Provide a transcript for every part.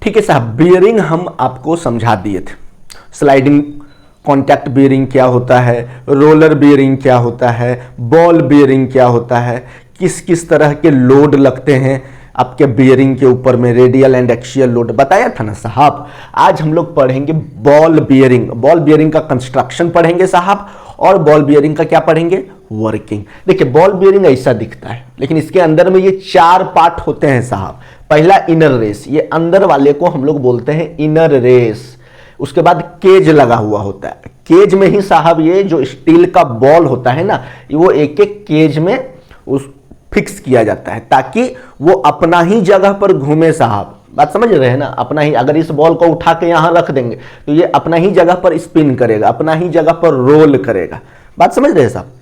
ठीक है साहब, बियरिंग हम आपको समझा दिए थे। स्लाइडिंग कॉन्टैक्ट बियरिंग क्या होता है, रोलर बियरिंग क्या होता है, बॉल बियरिंग क्या होता है, किस किस तरह के लोड लगते हैं आपके बियरिंग के ऊपर में, रेडियल एंड एक्सियल लोड बताया था ना साहब। आज हम लोग पढ़ेंगे बॉल बियरिंग। बॉल बियरिंग का कंस्ट्रक्शन पढ़ेंगे साहब, और बॉल बियरिंग का क्या पढ़ेंगे, वर्किंग। देखिए बॉल बियरिंग ऐसा दिखता है, लेकिन इसके अंदर में ये 4 पार्ट होते हैं साहब। पहला इनर रेस, ये अंदर वाले को हम लोग बोलते हैं इनर रेस। उसके बाद केज लगा हुआ होता है, केज में ही साहब ये जो स्टील का बॉल होता है ना, वो एक एक केज में उस फिक्स किया जाता है ताकि वो अपना ही जगह पर घूमे साहब। बात समझ रहे हैं ना, अपना ही, अगर इस बॉल को उठा के यहां रख देंगे तो ये अपना ही जगह पर स्पिन करेगा, अपना ही जगह पर रोल करेगा। बात समझ रहे हैं साहब।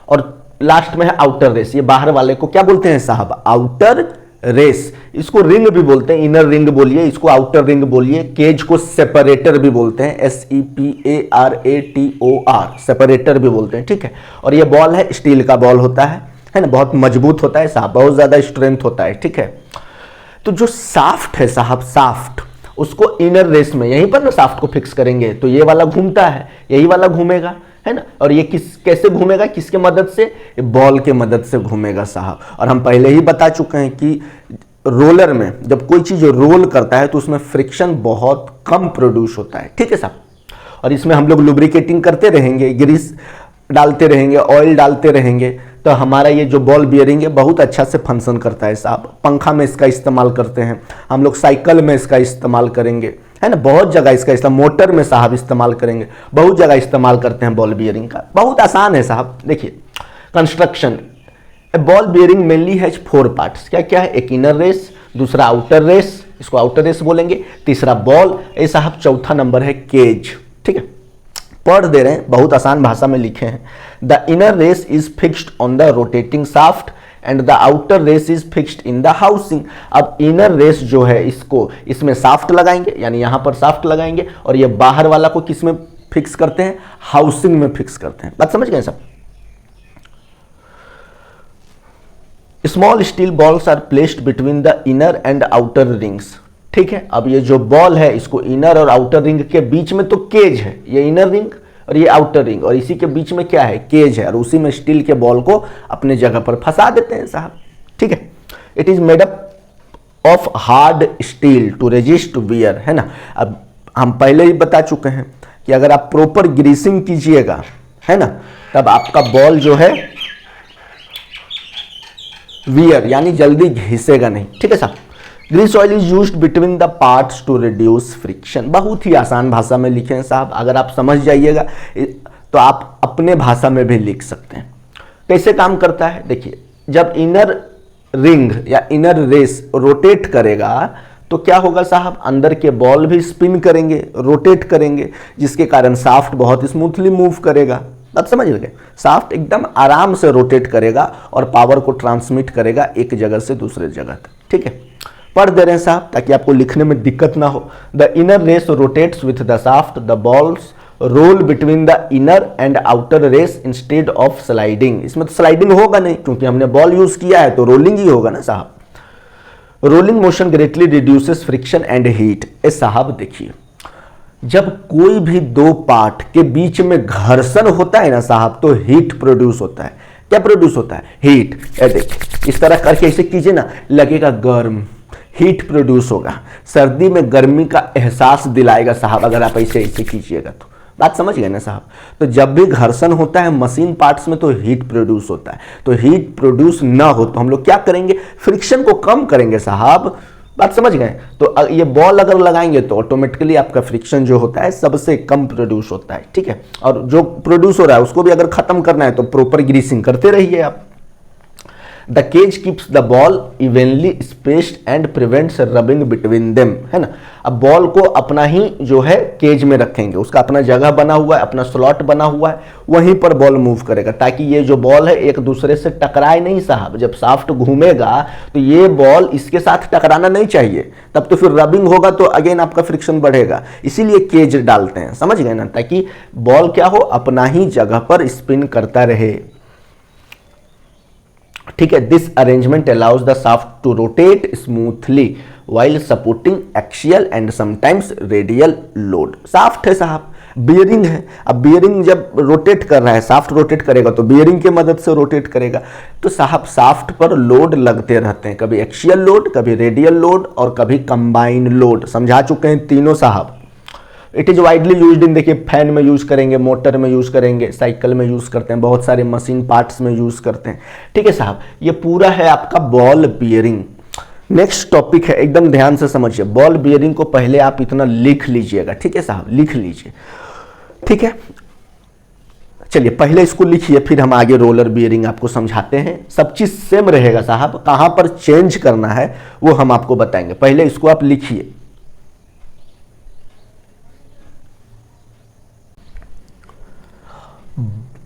और लास्ट में है आउटर रेस, ये बाहर वाले को क्या बोलते हैं साहब, आउटर रेस। इसको रिंग भी बोलते हैं, इनर रिंग बोलिए, इसको आउटर रिंग बोलिए। केज को सेपरेटर भी बोलते हैं, SEPARATOR, सेपरेटर भी बोलते हैं, ठीक है। और ये बॉल है, स्टील का बॉल होता है ना, बहुत मजबूत होता है साहब, बहुत ज्यादा स्ट्रेंथ होता है, ठीक है। तो जो साफ्ट है साहब, साफ्ट, उसको इनर रेस में यहीं पर ना साफ्ट को फिक्स करेंगे तो ये वाला घूमता है, यही वाला घूमेगा, है ना। और ये कैसे घूमेगा, किसके मदद से, ये बॉल के मदद से घूमेगा साहब। और हम पहले ही बता चुके हैं कि रोलर में जब कोई चीज रोल करता है तो उसमें फ्रिक्शन बहुत कम प्रोड्यूस होता है, ठीक है साहब। और इसमें हम लोग लुब्रिकेटिंग करते रहेंगे, ग्रीस डालते रहेंगे, ऑयल डालते रहेंगे, तो हमारा ये जो बॉल बियरिंग है बहुत अच्छा से फंक्शन करता है साहब। पंखा में इसका इस्तेमाल करते हैं हम लोग, साइकिल में इसका इस्तेमाल करेंगे, है ना, बहुत जगह इसका इस्तेमाल, मोटर में साहब इस्तेमाल करेंगे, बहुत जगह इस्तेमाल करते हैं बॉल बियरिंग का। बहुत आसान है साहब। देखिए construction, ball bearing mainly has 4 parts. क्या क्या है, एक इनर रेस, दूसरा आउटर रेस, इसको आउटर रेस बोलेंगे, तीसरा बॉल, ये साहब चौथा नंबर है केज, ठीक है। पढ़ दे रहे हैं, बहुत आसान भाषा में लिखे हैं। The inner race is fixed on the rotating shaft and the outer race is fixed in the housing. अब इनर रेस जो है, इसको इसमें शाफ्ट लगाएंगे, यानी यहां पर शाफ्ट लगाएंगे, और ये बाहर वाला को किस में फिक्स करते हैं, हाउसिंग में फिक्स करते हैं। बात समझ गए सब। Small steel balls are placed between the inner and outer rings, ठीक है। अब ये जो बॉल है, इसको इनर और आउटर रिंग के बीच में तो केज है, ये इनर रिंग और ये आउटर रिंग, और इसी के बीच में क्या है, केज है, और उसी में स्टील के बॉल को अपने जगह पर फंसा देते हैं साहब, ठीक है। It is made up of hard steel to resist wear, है ना। अब हम पहले ही बता चुके हैं कि अगर आप प्रॉपर ग्रीसिंग कीजिएगा, है ना, तब आपका बॉल जो है वियर यानी जल्दी घिसेगा नहीं, ठीक है साहब। Grease oil is used between the parts to reduce friction. बहुत ही आसान भाषा में लिखे हैं साहब, अगर आप समझ जाइएगा तो आप अपने भाषा में भी लिख सकते हैं। कैसे काम करता है, देखिए जब इनर रिंग या इनर रेस रोटेट करेगा तो क्या होगा साहब, अंदर के बॉल भी स्पिन करेंगे, रोटेट करेंगे, जिसके कारण शाफ्ट बहुत स्मूथली मूव करेगा। बात समझ गए, शाफ्ट एकदम आराम से रोटेट करेगा और पावर को ट्रांसमिट करेगा एक जगह से दूसरे जगह तक, ठीक है। पढ़ दे रहे हैं साहब ताकि आपको लिखने में दिक्कत ना हो। The inner race rotates with the shaft, the balls roll between the inner and outer race instead of sliding. इसमें तो स्लाइडिंग होगा नहीं, क्योंकि हमने बॉल यूज किया है, तो रोलिंग ही होगा ना साहब। Rolling motion greatly reduces friction and heat. ए साहब देखिए, जब कोई भी 2 पार्ट के बीच में घर्षण होता है ना साहब, तो हीट प्रोड्यूस होता है। क्या प्रोड्यूस होता है, हीट। देखिए इस तरह करके ऐसे कीजिए ना, लगेगा गर्म, हीट प्रोड्यूस होगा, सर्दी में गर्मी का एहसास दिलाएगा साहब, अगर आप ऐसे ऐसे कीजिएगा तो। बात समझ गए ना साहब। तो जब भी घर्षण होता है मशीन पार्ट्स में तो हीट प्रोड्यूस होता है। तो हीट प्रोड्यूस ना हो तो हम लोग क्या करेंगे, फ्रिक्शन को कम करेंगे साहब। बात समझ गए। तो ये बॉल अगर लगाएंगे तो ऑटोमेटिकली आपका फ्रिक्शन जो होता है सबसे कम प्रोड्यूस होता है, ठीक है। और जो प्रोड्यूस हो रहा है उसको भी अगर खत्म करना है तो प्रॉपर ग्रीसिंग करते रहिए आप। The cage keeps the ball evenly spaced and prevents rubbing between them, है ना। अब बॉल को अपना ही जो है केज में रखेंगे, उसका अपना जगह बना हुआ है, अपना स्लॉट बना हुआ है, वहीं पर बॉल मूव करेगा ताकि ये जो बॉल है एक दूसरे से टकराए नहीं साहब। जब शाफ्ट घूमेगा तो ये बॉल इसके साथ टकराना नहीं चाहिए, तब तो फिर रबिंग होगा तो अगेन आपका फ्रिक्शन बढ़ेगा। इसीलिए केज डालते हैं, समझ गए ना, ताकि बॉल क्या हो, अपना ही जगह पर स्पिन करता रहे, ठीक है। This arrangement allows the shaft to rotate smoothly while supporting axial and sometimes radial load। Shaft है साहब, बियरिंग है। अब बियरिंग जब रोटेट कर रहा है, शाफ्ट रोटेट करेगा तो बियरिंग के मदद से रोटेट करेगा। तो साहब शाफ्ट पर लोड लगते रहते हैं, कभी एक्सियल लोड, कभी रेडियल लोड और कभी कंबाइंड लोड। समझा चुके हैं तीनों साहब। It is widely used in, देखिए फैन में यूज करेंगे, मोटर में यूज करेंगे, साइकिल में यूज करते हैं, बहुत सारे मशीन पार्ट्स में यूज करते हैं। ठीक है साहब, ये पूरा है आपका बॉल बियरिंग। नेक्स्ट टॉपिक है, एकदम ध्यान से समझिए। बॉल बियरिंग को पहले आप इतना लिख लीजिएगा, ठीक है साहब, लिख लीजिए, ठीक है। चलिए पहले इसको लिखिए, फिर हम आगे रोलर बियरिंग आपको समझाते हैं। सब चीज सेम रहेगा साहब, कहां पर चेंज करना है वो हम आपको बताएंगे। पहले इसको आप लिखिए।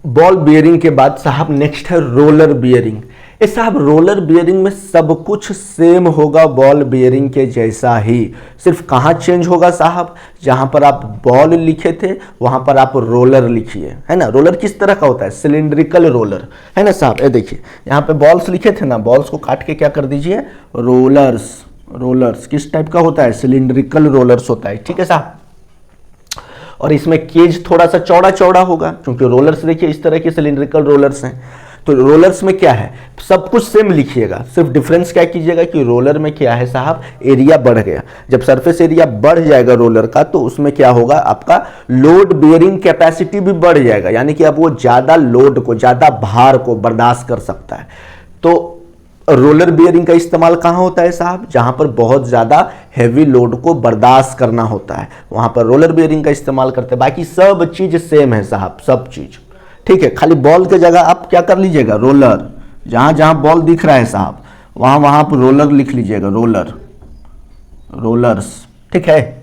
बॉल बियरिंग के बाद साहब नेक्स्ट है रोलर बियरिंग। ये साहब रोलर बियरिंग में सब कुछ सेम होगा बॉल बियरिंग के जैसा ही, सिर्फ कहाँ चेंज होगा साहब, जहां पर आप बॉल लिखे थे वहां पर आप रोलर लिखिए, है ना। रोलर किस तरह का होता है, सिलिंड्रिकल रोलर, है ना साहब। ये देखिए यहाँ पे बॉल्स लिखे थे ना, बॉल्स को काट के क्या कर दीजिए, रोलर्स। रोलर्स किस टाइप का होता है, सिलिंड्रिकल रोलर्स होता है, ठीक है साहब। और इसमें केज थोड़ा सा चौड़ा चौड़ा होगा, क्योंकि रोलर्स देखिए इस तरह के सिलिंड्रिकल रोलर्स हैं। तो रोलर्स में क्या है, सब कुछ सेम लिखिएगा, सिर्फ डिफरेंस क्या कीजिएगा कि रोलर में क्या है साहब, एरिया बढ़ गया। जब सरफेस एरिया बढ़ जाएगा रोलर का तो उसमें क्या होगा, आपका लोड बियरिंग कैपेसिटी भी बढ़ जाएगा, यानी कि अब वो ज्यादा लोड को, ज्यादा भार को बर्दाश्त कर सकता है। तो रोलर बियरिंग का इस्तेमाल कहां होता है साहब, जहां पर बहुत ज्यादा हैवी लोड को बर्दाश्त करना होता है, वहां पर रोलर बियरिंग का इस्तेमाल करते हैं। बाकी सब चीज सेम है साहब, सब चीज ठीक है। खाली बॉल के जगह आप क्या कर लीजिएगा, रोलर। जहां जहां बॉल दिख रहा है साहब वहां वहां आप रोलर लिख लीजिएगा, रोलर, रोलर्स, ठीक है।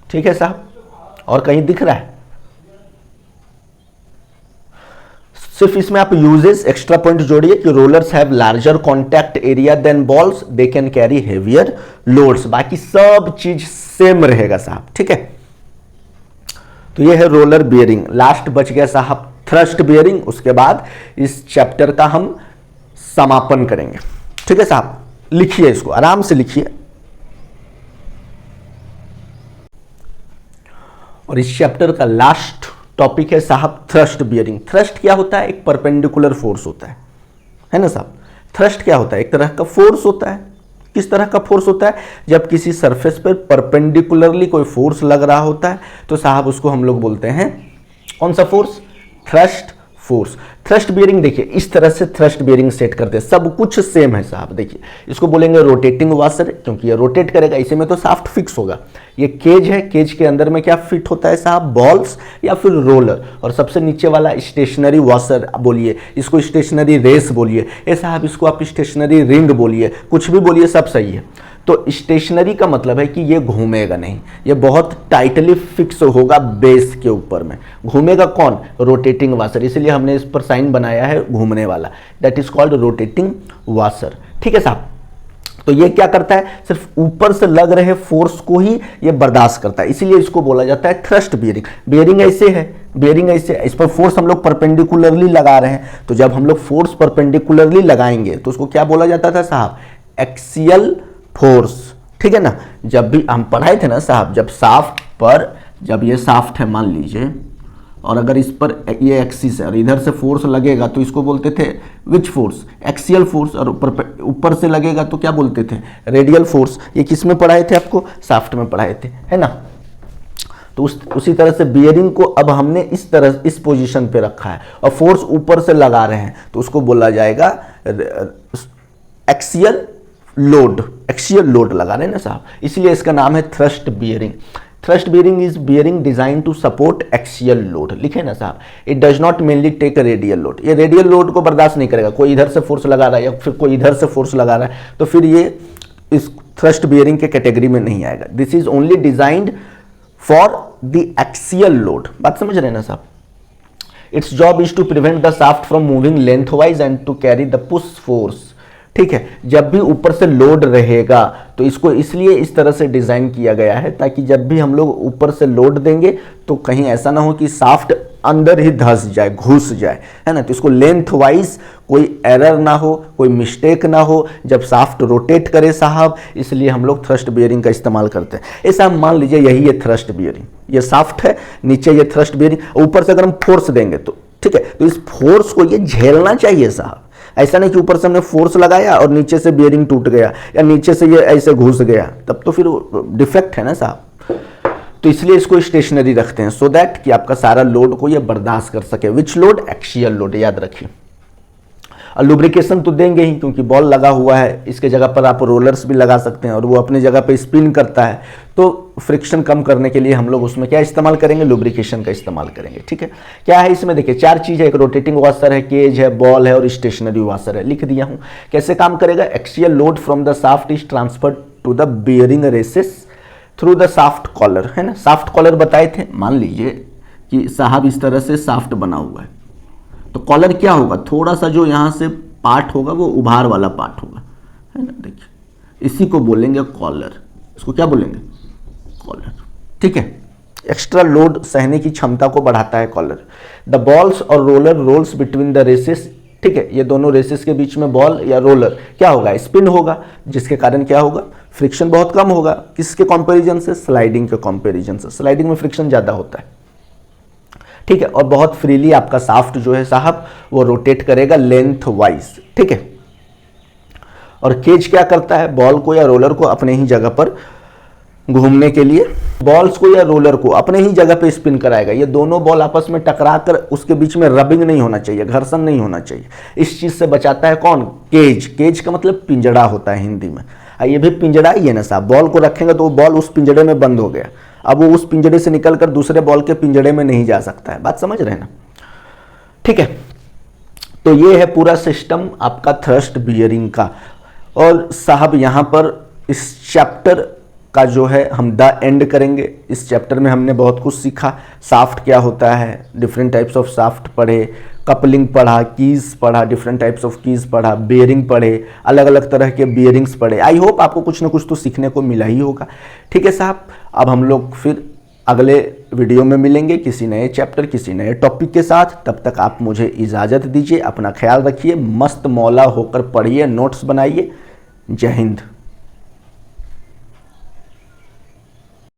ठीक है साहब, और कहीं दिख रहा है, सिर्फ इसमें आप यूजेस एक्स्ट्रा पॉइंट जोड़िए कि rollers have larger contact area than balls, they can carry heavier loads. बाकी सब चीज सेम रहेगा साहब, ठीक है। तो ये है रोलर बियरिंग। लास्ट बच गया साहब थ्रस्ट बियरिंग, उसके बाद इस चैप्टर का हम समापन करेंगे, ठीक है साहब। लिखिए इसको, आराम से लिखिए। और इस चैप्टर का लास्ट टॉपिक है साहब थ्रस्ट बियरिंग। थ्रस्ट क्या होता है, एक परपेंडिकुलर फोर्स होता है ना साहब। थ्रस्ट क्या होता है, एक तरह का फोर्स होता है। किस तरह का फोर्स होता है, जब किसी सरफेस पर परपेंडिकुलरली कोई फोर्स लग रहा होता है तो साहब उसको हम लोग बोलते हैं कौन सा force, thrust force. Thrust bearing देखिए इस तरह से थ्रस्ट बियरिंग सेट करते हैं, सब कुछ सेम है साहब। देखिए इसको बोलेंगे रोटेटिंग वाशर, क्योंकि ये रोटेट करेगा, इसी में तो शाफ्ट फिक्स होगा। ये केज है, केज के अंदर में क्या फिट होता है साहब, बॉल्स या फिर रोलर। और सबसे नीचे वाला स्टेशनरी वाशर बोलिए, इसको स्टेशनरी रेस बोलिए, ये साहब इसको आप स्टेशनरी रिंग बोलिए, कुछ भी बोलिए, सब सही है। तो स्टेशनरी का मतलब है कि ये घूमेगा नहीं, ये बहुत टाइटली फिक्स होगा बेस के ऊपर में। घूमेगा कौन, रोटेटिंग वाशर, इसलिए हमने इस पर साइन बनाया है घूमने वाला, that is called rotating washer, ठीक है साहब। तो ये क्या करता है, सिर्फ ऊपर से लग रहे फोर्स को ही ये बर्दाश्त करता है, इसीलिए इसको बोला जाता है थ्रस्ट बियरिंग। बियरिंग ऐसे है, बियरिंग ऐसे, इस पर फोर्स हम लोग परपेंडिकुलरली लगा रहे हैं, तो जब हम लोग फोर्स परपेंडिकुलरली लगाएंगे तो उसको क्या बोला जाता था साहब, एक्सियल फोर्स, ठीक है ना। जब भी हम पढ़ाए थे ना साहब, जब शाफ्ट पर, जब ये शाफ्ट है मान लीजिए, और अगर इस पर ये एक्सिस है और इधर से फोर्स लगेगा तो इसको बोलते थे विच फोर्स, एक्सियल फोर्स। और ऊपर से लगेगा तो क्या बोलते थे, रेडियल फोर्स। ये किस में पढ़ाए थे, आपको शाफ्ट में पढ़ाए थे, है ना। तो उसी तरह से बियरिंग को अब हमने इस तरह, इस पोजीशन पे रखा है और फोर्स ऊपर से लगा रहे हैं, तो उसको बोला जाएगा एक्सियल लोड। एक्सियल लोड लगा रहे हैं ना साहब, इसलिए इसका नाम है thrust bearing. Thrust bearing is bearing design to support axial load, लिखे ना साहब। It does not mainly take a radial load, ये रेडियल लोड को बर्दाश्त नहीं करेगा। कोई इधर से फोर्स लगा रहा है या फिर कोई इधर से फोर्स लगा रहा है तो फिर ये इस थ्रस्ट बियरिंग के कैटेगरी में नहीं आएगा। This is only designed for the axial load, बात समझ रहे हैं ना साहब। It's job is to prevent the shaft from moving lengthwise and to carry the push force ठीक है। जब भी ऊपर से लोड रहेगा तो इसको इसलिए इस तरह से डिज़ाइन किया गया है ताकि जब भी हम लोग ऊपर से लोड देंगे तो कहीं ऐसा ना हो कि शाफ्ट अंदर ही धंस जाए, घुस जाए, है ना। तो इसको लेंथ वाइज कोई एरर ना हो, कोई मिस्टेक ना हो जब शाफ्ट रोटेट करे साहब, इसलिए हम लोग थ्रस्ट बियरिंग का इस्तेमाल करते हैं। ऐसा मान लीजिए यही है थ्रस्ट बियरिंग, ये शाफ्ट है, नीचे ये थ्रस्ट बियरिंग, ऊपर से अगर हम फोर्स देंगे तो ठीक है, तो इस फोर्स को ये झेलना चाहिए साहब। ऐसा नहीं कि ऊपर से हमने फोर्स लगाया और नीचे से बियरिंग टूट गया या नीचे से ये ऐसे घुस गया, तब तो फिर डिफेक्ट है ना साहब। तो इसलिए इसको स्टेशनरी रखते हैं सो दैट कि आपका सारा लोड को ये बर्दाश्त कर सके। विच लोड? एक्सियल लोड, याद रखिए। और लुब्रिकेशन तो देंगे ही क्योंकि बॉल लगा हुआ है, इसके जगह पर आप रोलर्स भी लगा सकते हैं और वो अपनी जगह पे स्पिन करता है, तो फ्रिक्शन कम करने के लिए हम लोग उसमें क्या इस्तेमाल करेंगे? लुब्रिकेशन का इस्तेमाल करेंगे। ठीक है, क्या है इसमें? देखिए 4 चीज़ है, एक रोटेटिंग वाशर है, केज है, बॉल है और स्टेशनरी वाशर है। लिख दिया हूँ। कैसे काम करेगा? Axial load from the shaft is transferred to the bearing races through the shaft collar, है ना। शाफ्ट कॉलर बताए थे, मान लीजिए कि साहब इस तरह से शाफ्ट बना हुआ है, तो कॉलर क्या होगा? थोड़ा सा जो यहाँ से पार्ट होगा वो उभार वाला पार्ट होगा, है ना। देखिए इसी को बोलेंगे कॉलर, इसको क्या बोलेंगे? कॉलर। ठीक है, एक्स्ट्रा लोड सहने की क्षमता को बढ़ाता है कॉलर। द बॉल्स और roller rolls between the races, ठीक है, ये दोनों रेसेस के बीच में बॉल या रोलर क्या होगा? स्पिन होगा, जिसके कारण क्या होगा? फ्रिक्शन बहुत कम होगा। किसके कंपैरिजन से? स्लाइडिंग के कंपैरिजन से। स्लाइडिंग में फ्रिक्शन ज़्यादा होता है, ठीक है। और बहुत फ्रीली आपका शाफ्ट जो है साहब वो रोटेट करेगा लेंथ वाइज, ठीक है। और केज क्या करता है? बॉल को या रोलर को अपने ही जगह पर घूमने के लिए, बॉल्स को या रोलर को अपने ही जगह पे स्पिन कराएगा। ये दोनों बॉल आपस में टकरा कर उसके बीच में रबिंग नहीं होना चाहिए, घर्षण नहीं होना चाहिए। इस चीज से बचाता है कौन? केज। केज का मतलब पिंजड़ा होता है हिंदी में। ये भी पिंजड़ा ही है ना साहब। बॉल को रखेंगे तो वो बॉल उस पिंजड़े में बंद हो गया, अब वो उस पिंजड़े से निकलकर दूसरे बॉल के पिंजड़े में नहीं जा सकता है। बात समझ रहे हैं ना? ठीक है, तो ये है पूरा सिस्टम आपका थ्रस्ट बियरिंग का। और साहब यहाँ पर इस चैप्टर का जो है हम द एंड करेंगे। इस चैप्टर में हमने बहुत कुछ सीखा। शाफ्ट क्या होता है, डिफरेंट टाइप्स ऑफ शाफ्ट पढ़े, कपलिंग पढ़ा, कीज पढ़ा, डिफरेंट टाइप्स ऑफ कीज पढ़ा, बेयरिंग पढ़े, अलग अलग तरह के बियरिंग्स पढ़े। आई होप आपको कुछ ना कुछ तो सीखने को मिला ही होगा। ठीक है साहब, अब हम लोग फिर अगले वीडियो में मिलेंगे किसी नए चैप्टर, किसी नए टॉपिक के साथ। तब तक आप मुझे इजाज़त दीजिए, अपना ख्याल रखिए, मस्त मौला होकर पढ़िए, नोट्स बनाइए। जय हिंद।